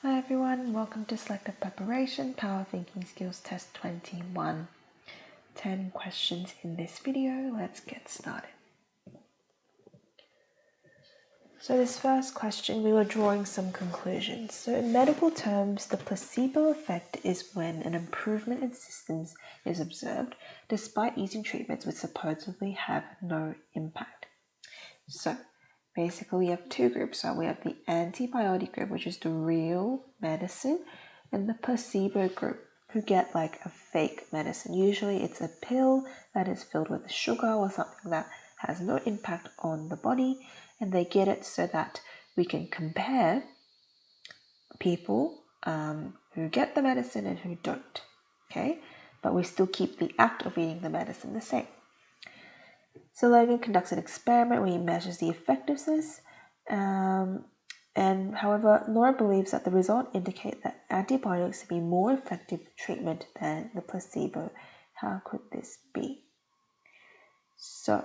Hi everyone, welcome to Selective Preparation Power Thinking Skills Test 21. 10 questions in this video. Let's get started. So this first question, we were drawing some conclusions. So in medical terms, the placebo effect is when an improvement in symptoms is observed despite using treatments which supposedly have no impact. So basically, we have two groups. So we have the antibiotic group, which is the real medicine, and the placebo group, who get like a fake medicine. Usually it's a pill that is filled with sugar or something that has no impact on the body, and they get it so that we can compare people who get the medicine and who don't. Okay, but we still keep the act of eating the medicine the same. So Logan conducts an experiment where he measures the effectiveness, and however, Nora believes that the result indicates that antibiotics to be more effective treatment than the placebo. How could this be? So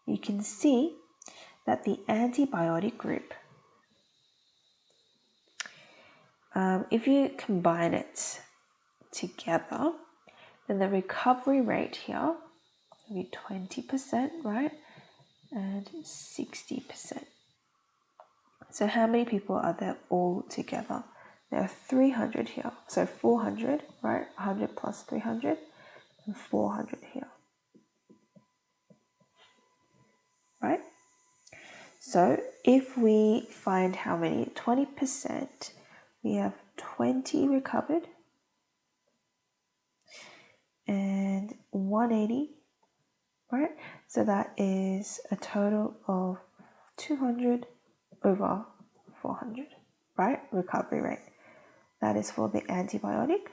you can see that the antibiotic group, if you combine it together, then the recovery rate here will be 20%, right? And 60%. So how many people are there all together? There are 300 here. So 400, right? 100 plus 300 and 400 here. Right? So if we find how many, 20%, we have 20 recovered and 180, right? So that is a total of 200 over 400, right? Recovery rate. That is for the antibiotic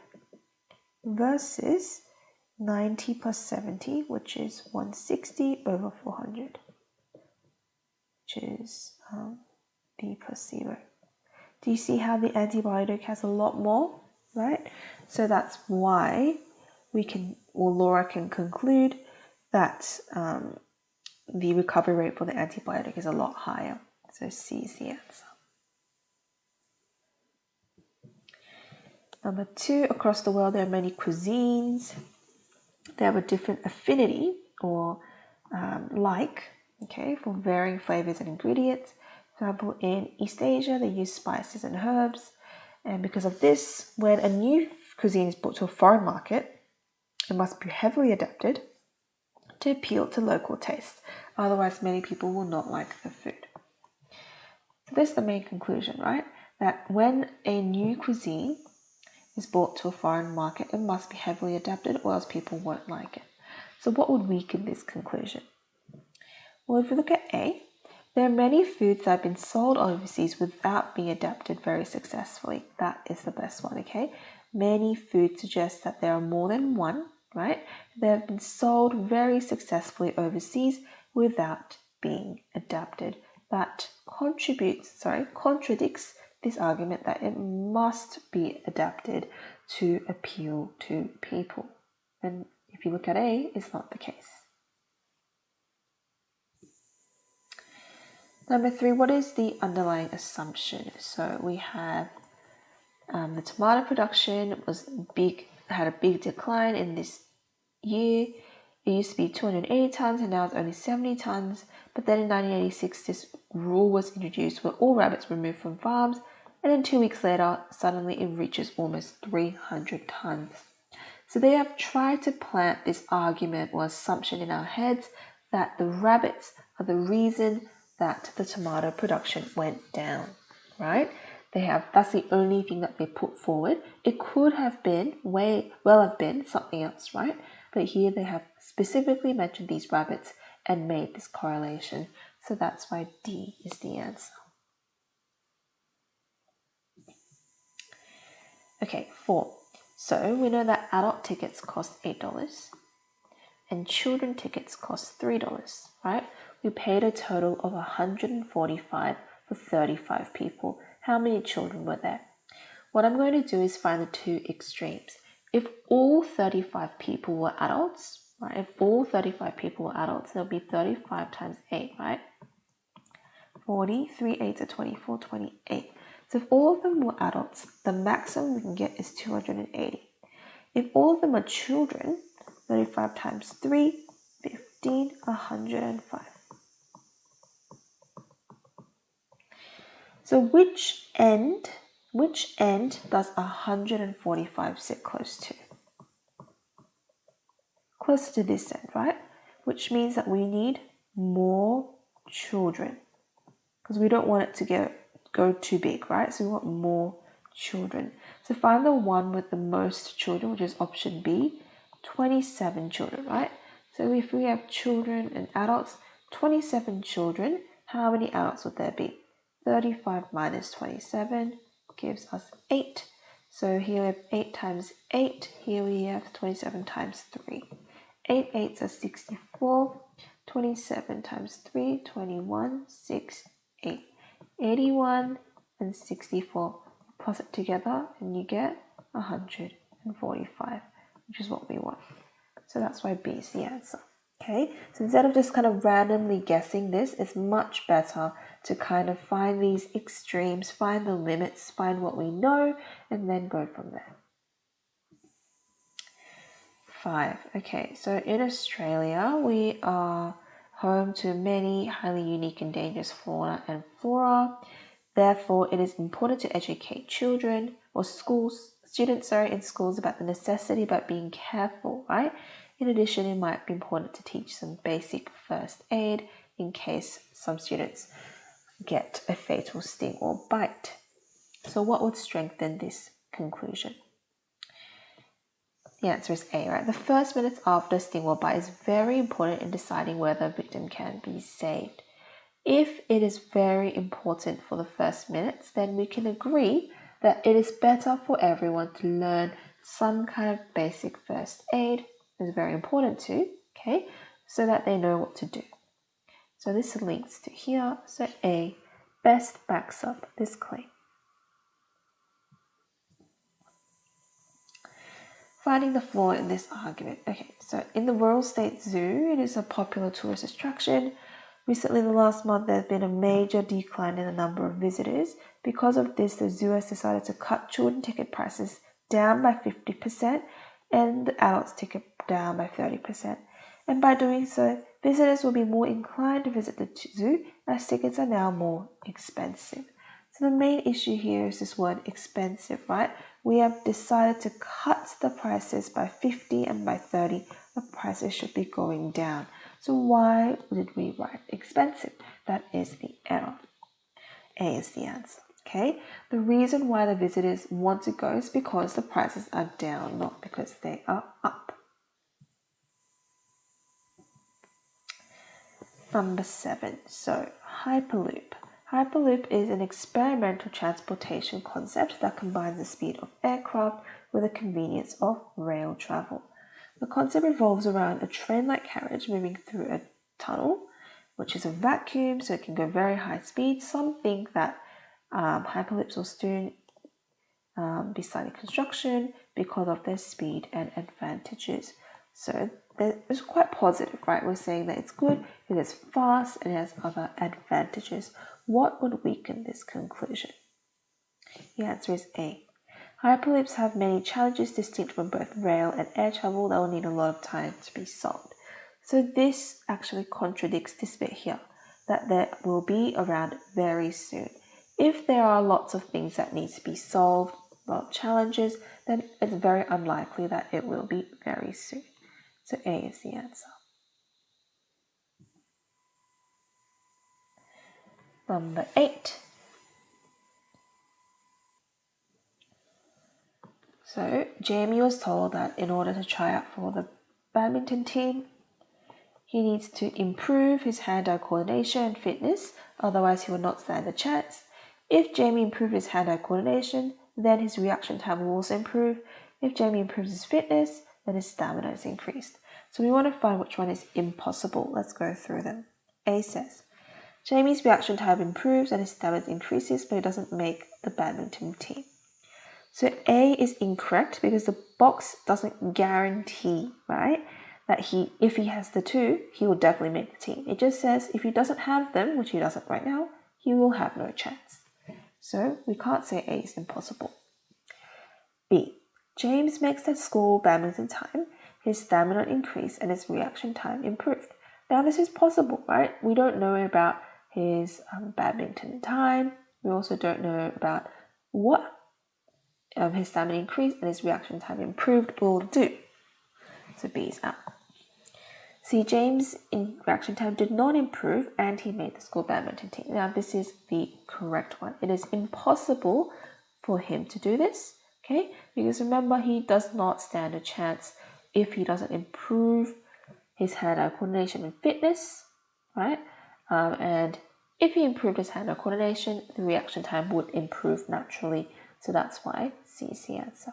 versus 90 plus 70, which is 160 over 400, which is the placebo. Do you see how the antibiotic has a lot more, right? So that's why Laura can conclude that the recovery rate for the antibiotic is a lot higher. So C is the answer. Number 2, across the world there are many cuisines. They have a different affinity or for varying flavors and ingredients. For example, in East Asia, they use spices and herbs. And because of this, when a new cuisine is brought to a foreign market, it must be heavily adapted to appeal to local tastes. Otherwise, many people will not like the food. So this is the main conclusion, right? That when a new cuisine is brought to a foreign market, it must be heavily adapted or else people won't like it. So what would weaken this conclusion? Well, if we look at A, there are many foods that have been sold overseas without being adapted very successfully. That is the best one, okay? Many foods suggest that there are more than one, right? They have been sold very successfully overseas without being adapted. That contradicts this argument that it must be adapted to appeal to people. And if you look at A, it's not the case. Number 3, what is the underlying assumption? So we have the tomato production had a big decline in this year. It used to be 280 tons and now it's only 70 tons. But then in 1986, this rule was introduced where all rabbits were removed from farms, and then 2 weeks later, suddenly it reaches almost 300 tons. So they have tried to plant this argument or assumption in our heads that the rabbits are the reason that the tomato production went down, right? That's the only thing that they put forward. It could have been something else, right? But here they have specifically mentioned these rabbits and made this correlation. So that's why D is the answer. Okay, 4. So we know that adult tickets cost $8 and children tickets cost $3, right? We paid a total of $145 for 35 people. How many children were there? What I'm going to do is find the two extremes. If all 35 people were adults, right? If all 35 people were adults, there'll be 35 times 8, right? 40, 3 8s are 24, 28. So if all of them were adults, the maximum we can get is 280. If all of them are children, 35 times 3, 15, 105. So which end does 145 sit close to? Closer to this end, right? Which means that we need more children because we don't want it to go too big, right? So we want more children. So find the one with the most children, which is option B, 27 children, right? So if we have children and adults, 27 children, how many adults would there be? 35 minus 27 gives us 8. So here we have 8 times 8. Here we have 27 times 3. 8 8s are 64. 27 times 3, 21, 6, 8. 81 and 64. Plus it together and you get 145, which is what we want. So that's why B is the answer. Okay, so instead of just kind of randomly guessing this, it's much better to kind of find these extremes, find the limits, find what we know, and then go from there. 5. Okay, so in Australia, we are home to many highly unique and dangerous fauna and flora. Therefore, it is important to educate children or students in schools about the necessity about being careful, right? In addition, it might be important to teach some basic first aid in case some students get a fatal sting or bite. So what would strengthen this conclusion? The answer is A, right? The first minutes after sting or bite is very important in deciding whether a victim can be saved. If it is very important for the first minutes, then we can agree that it is better for everyone to learn some kind of basic first aid. It's very important too, okay, so that they know what to do. So this links to here. So A best backs up this claim. Finding the flaw in this argument. Okay, so in the Royal State Zoo, it is a popular tourist attraction. Recently, in the last month, there has been a major decline in the number of visitors. Because of this, the zoo has decided to cut children ticket prices down by 50% and the adults ticket down by 30%. And by doing so, visitors will be more inclined to visit the zoo as tickets are now more expensive. So the main issue here is this word expensive, right? We have decided to cut the prices by 50 and by 30. The prices should be going down. So why did we write expensive? That is the error. A is the answer. Okay. The reason why the visitors want to go is because the prices are down, not because they are up. Number 7. So Hyperloop. Hyperloop is an experimental transportation concept that combines the speed of aircraft with the convenience of rail travel. The concept revolves around a train-like carriage moving through a tunnel, which is a vacuum, so it can go very high speed. Some think that hyperloops will soon be starting construction because of their speed and advantages. So it's quite positive, right? We're saying that it's good, it is fast, and it has other advantages. What would weaken this conclusion? The answer is A. Hyperloops have many challenges distinct from both rail and air travel that will need a lot of time to be solved. So this actually contradicts this bit here, that there will be around very soon. If there are lots of things that need to be solved, a lot of challenges, then it's very unlikely that it will be very soon. So A is the answer. Number 8. So Jamie was told that in order to try out for the badminton team, he needs to improve his hand-eye coordination and fitness, otherwise he will not stand a chance. If Jamie improves his hand-eye coordination, then his reaction time will also improve. If Jamie improves his fitness, then his stamina is increased. So we want to find which one is impossible. Let's go through them. A says, Jamie's reaction time improves and his stamina increases, but it doesn't make the badminton team. So A is incorrect because the box doesn't guarantee, right, that if he has the two, he will definitely make the team. It just says if he doesn't have them, which he doesn't right now, he will have no chance. So we can't say A is impossible. B. James makes the school badminton time. His stamina increased and his reaction time improved. Now this is possible, right? We don't know about his badminton time. We also don't know about what his stamina increased and his reaction time improved will do. So B is out. C. James' reaction time did not improve and he made the school badminton team. Now this is the correct one. It is impossible for him to do this, okay? Because remember, he does not stand a chance if he doesn't improve his hand-eye coordination and fitness, right? And if he improved his hand-eye coordination, the reaction time would improve naturally. So that's why C is the answer.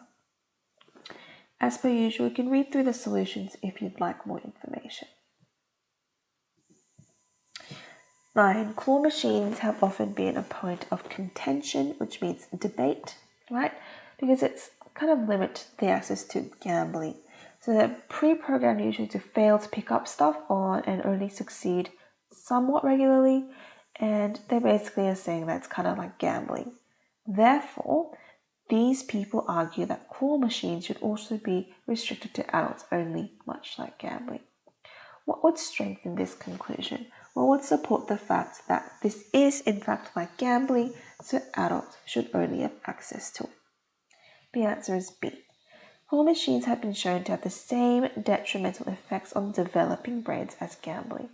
As per usual, you can read through the solutions if you'd like more information. 9. Claw machines have often been a point of contention, which means debate, right? Because it's kind of limit the access to gambling. So they're pre-programmed usually to fail to pick up stuff on and only succeed somewhat regularly. And they basically are saying that it's kind of like gambling. Therefore, these people argue that claw machines should also be restricted to adults only, much like gambling. What would strengthen this conclusion? What would support the fact that this is in fact like gambling, so adults should only have access to it? The answer is B. Claw machines have been shown to have the same detrimental effects on developing brains as gambling.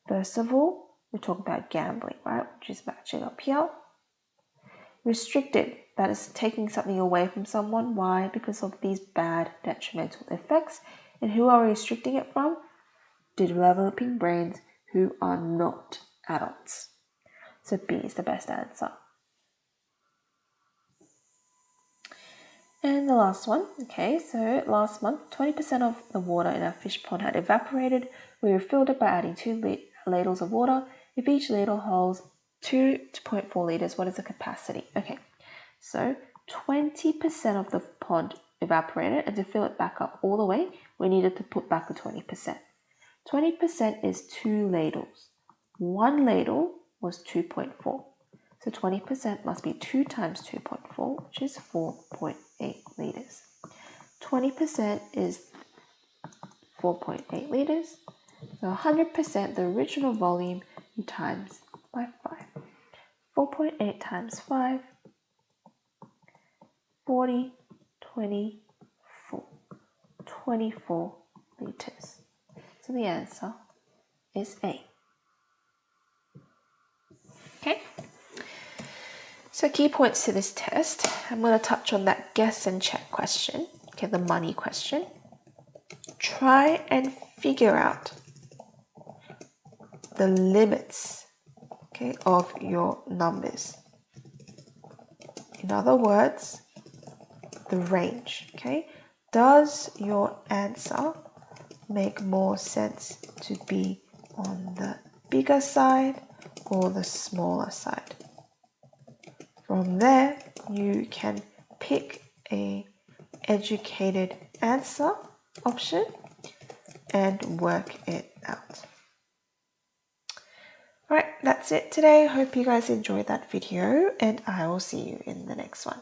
First of all, we talk about gambling, right, which is matching up here. Restricted, that is taking something away from someone. Why? Because of these bad detrimental effects. And who are we restricting it from? Developing brains who are not adults. So B is the best answer. And the last one, okay, so last month, 20% of the water in our fish pond had evaporated. We refilled it by adding 2 ladles of water. If each ladle holds 2.4 liters, what is the capacity? Okay, so 20% of the pond evaporated, and to fill it back up all the way, we needed to put back the 20%. 20% is 2 ladles. 1 ladle was 2.4. So 20% must be 2 times 2.4, which is 4.8 liters. 20% is 4.8 liters. So 100%, the original volume, you times by 5. 4.8 times 5, 40, 24. 24 liters. So the answer is A. Okay. So key points to this test. I'm going to touch on that guess and check question. Okay, the money question. Try and figure out the limits, okay, of your numbers. In other words, the range, okay? Does your answer make more sense to be on the bigger side or the smaller side? From there, you can pick a educated answer option and work it out. Alright, that's it today. Hope you guys enjoyed that video and I will see you in the next one.